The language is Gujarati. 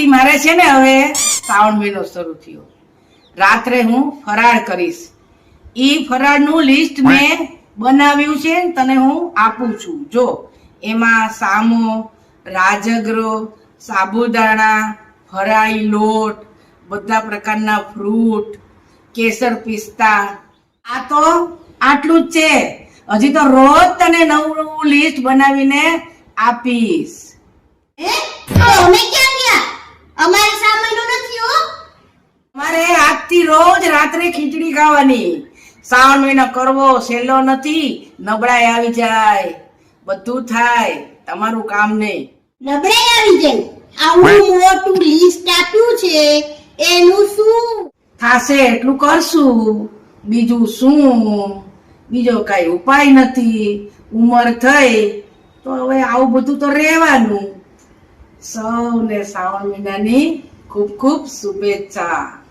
આજથી મારે છે ને હવે શ્રાવણ મહિનો શરૂ થયો. રાત્રે હું ફરાળ કરીશ. ઈ ફરાળનું લિસ્ટ મેં બનાવ્યું છે, તને હું આપું છું. જો એમાં સામો, રાજગરો, સાબુદાણા, ફરાળી લોટ, બધા પ્રકારના ફ્રૂટ, કેસર પિસ્તા, આ તો આટલું જ છે. હજી તો રોજ તને નવું લિસ્ટ બનાવીને આપીશ. અમે ક્યાં ગયા? અમારે સામાનો નથી હો. તમારે આજથી રોજ રાત્રે ખીચડી ખાવાની. શ્રાવણ મહિનો કરવો સહેલો નથી. નબળાઈ આવી જાય, બધું થાય, તમારું કામ નહીં. નબળાઈ આવી જાય? આવું મોટું લિસ્ટ આપ્યું છે, એનું શું થાશે એટલું કરશું, બીજું શું? બીજો કઈ ઉપાય નથી. ઉંમર થઈ તો હવે આવું બધું તો રહેવાનું. સૌને શ્રાવણ મહિનાની ખૂબ ખૂબ શુભેચ્છા.